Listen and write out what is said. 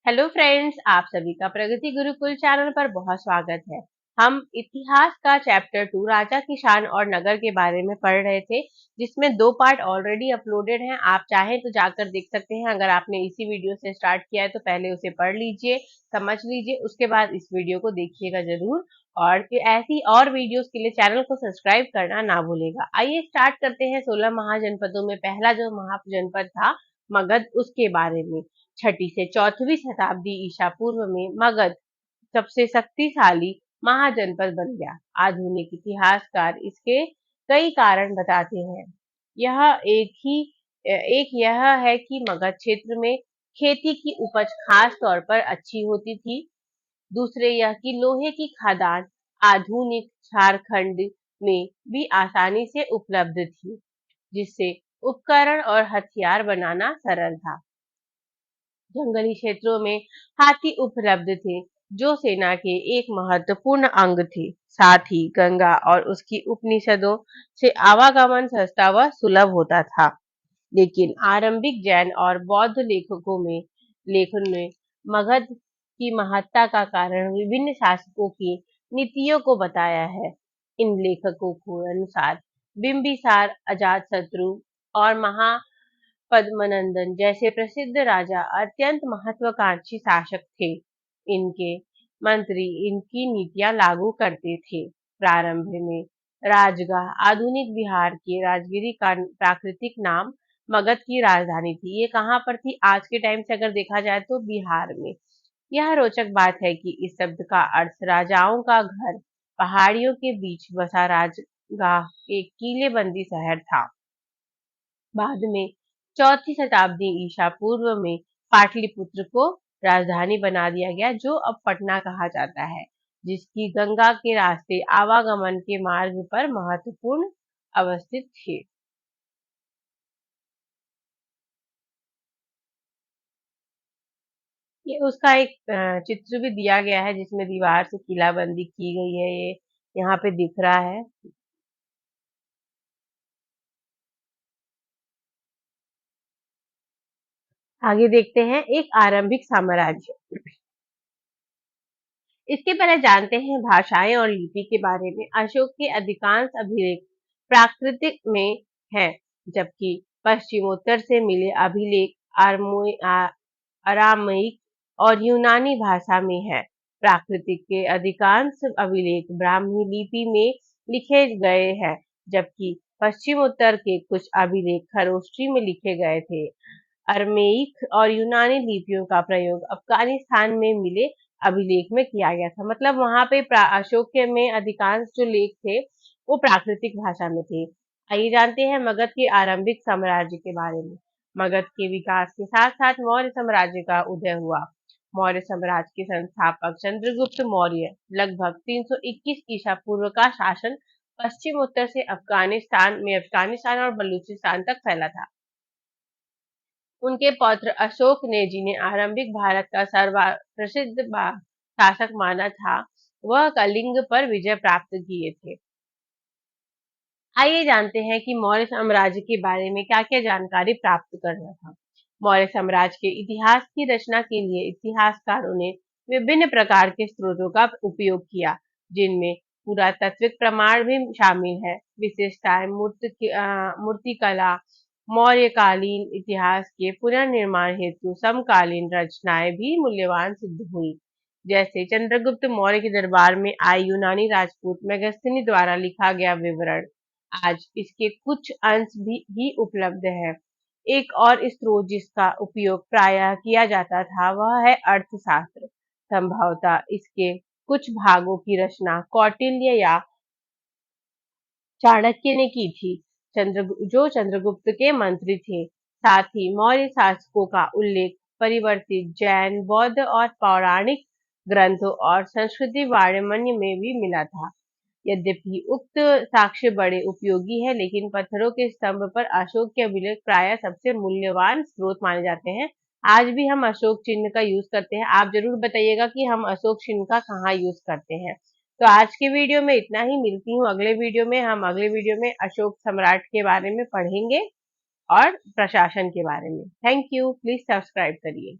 Hello friends, आप सभी का प्रगति गुरुकुल चैनल पर बहुत स्वागत है। हम इतिहास का चैप्टर 2 राजा की शान और नगर के बारे में पढ़ रहे थे, जिसमें 2 पार्ट ऑलरेडी अपलोडेड हैं। आप चाहें तो जाकर देख सकते हैं। अगर आपने इसी वीडियो से स्टार्ट किया है तो पहले उसे पढ़ लीजिए, समझ लीजिए, उसके बाद इस वीडियो को देखिएगा जरूर। और फिर ऐसी और वीडियोस के लिए चैनल को सब्सक्राइब करना ना भूलेगा। आइए स्टार्ट करते हैं। 16 महाजनपदों में पहला जो महाजनपद था मगध, उसके बारे में। 6ठी से 4वीं शताब्दी ईसा पूर्व में मगध सबसे शक्तिशाली महाजनपद बन गया। आधुनिक इतिहासकार इसके कई कारण बताते हैं। यह एक यह है कि मगध क्षेत्र में खेती की उपज खास तौर पर अच्छी होती थी। दूसरे यह कि लोहे की खदान आधुनिक झारखंड में भी आसानी से उपलब्ध थी, जिससे उपकरण और हथियार बनाना सरल था। जंगली क्षेत्रों में हाथी उपलब्ध थे, जो सेना के एक महत्वपूर्ण अंग थे। साथ ही गंगा और उसकी उपनिषदों से आवागमन सस्ता व सुलभ होता था। लेकिन आरंभिक जैन और बौद्ध लेखन में मगध की महत्ता का कारण विभिन्न शासकों की नीतियों को बताया है। इन लेखकों के अनुसार बिंबिसार, अजातशत्रु और पद्मनंदन जैसे प्रसिद्ध राजा अत्यंत महत्वाकांक्षी शासक थे। इनके मंत्री इनकी नीतियां लागू करते थे। प्रारंभ में राजगाह आधुनिक बिहार के राजगिरी का प्राकृतिक नाम मगध की राजधानी थी। ये कहाँ पर थी? आज के टाइम से अगर देखा जाए तो बिहार में। यह रोचक बात है कि इस शब्द का अर्थ राजाओं का घर, पहाड़ियों के बीच बसा राजगाह एक किलेबंदी शहर था। बाद में 4ठी शताब्दी ईसा पूर्व में पाटलिपुत्र को राजधानी बना दिया गया, जो अब पटना कहा जाता है, जिसकी गंगा के रास्ते आवागमन के मार्ग पर महत्वपूर्ण अवस्थित थे। ये उसका एक चित्र भी दिया गया है, जिसमें दीवार से किलाबंदी की गई है। ये यहाँ पे दिख रहा है। आगे देखते हैं एक आरंभिक साम्राज्य। इसके पहले जानते हैं भाषाएं और लिपि के बारे में। अशोक के अधिकांश अभिलेख प्राकृतिक में हैं, जबकि पश्चिमोत्तर से मिले अभिलेख अरामयिक और यूनानी भाषा में है। प्राकृतिक के अधिकांश अभिलेख ब्राह्मी लिपि में लिखे गए हैं, जबकि पश्चिमोत्तर के कुछ अभिलेख खरोष्ठी में लिखे गए थे। अरमेइक और यूनानी लिपियों का प्रयोग अफगानिस्तान में मिले अभिलेख में किया गया था। मतलब वहां पे अशोक के में अधिकांश जो लेख थे वो प्राकृतिक भाषा में थे। आइए जानते हैं मगध के आरंभिक साम्राज्य के बारे में। मगध के विकास के साथ साथ मौर्य साम्राज्य का उदय हुआ। मौर्य साम्राज्य के संस्थापक चंद्रगुप्त मौर्य लगभग 321 ईसा पूर्व का शासन पश्चिम उत्तर से अफगानिस्तान और बलूचिस्तान तक फैला था। उनके पौत्र अशोक ने, जिन्हें आरंभिक भारत का प्रसिद्ध शासक माना था, वह कलिंग पर विजय प्राप्त किए थे। आइए जानते हैं कि मौर्य साम्राज्य के बारे में क्या क्या जानकारी प्राप्त करना था। मौर्य साम्राज्य के इतिहास की रचना के लिए इतिहासकारों ने विभिन्न प्रकार के स्रोतों का उपयोग किया, जिनमें पुरातात्विक प्रमाण भी शामिल है। विशेषताएं मूर्तिकला, मौर्यकालीन इतिहास के पुनर्निर्माण हेतु समकालीन रचनाएं भी मूल्यवान सिद्ध हुई। जैसे चंद्रगुप्त मौर्य के दरबार में आई यूनानी राजपूत मेगस्थनी द्वारा लिखा गया विवरण। आज इसके कुछ अंश भी उपलब्ध है। एक और स्रोत जिसका उपयोग प्रायः किया जाता था वह है अर्थशास्त्र। संभवतः इसके कुछ भागों की रचना कौटिल्य या चाणक्य ने की थी, जो चंद्रगुप्त के मंत्री थे। साथ ही मौर्य शासकों का उल्लेख परिवर्तित जैन, बौद्ध और पौराणिक ग्रंथों और संस्कृति वाङ्मय में भी मिला था। यद्यपि उक्त साक्ष्य बड़े उपयोगी है, लेकिन पत्थरों के स्तंभ पर अशोक के अभिलेख प्रायः सबसे मूल्यवान स्रोत माने जाते हैं। आज भी हम अशोक चिन्ह का यूज करते हैं। आप जरूर बताइएगा कि हम अशोक चिन्ह का कहाँ यूज करते हैं। तो आज के वीडियो में इतना ही। मिलती हूँ अगले वीडियो में। हम अगले वीडियो में अशोक सम्राट के बारे में पढ़ेंगे और प्रशासन के बारे में। Thank you. प्लीज सब्सक्राइब करिए।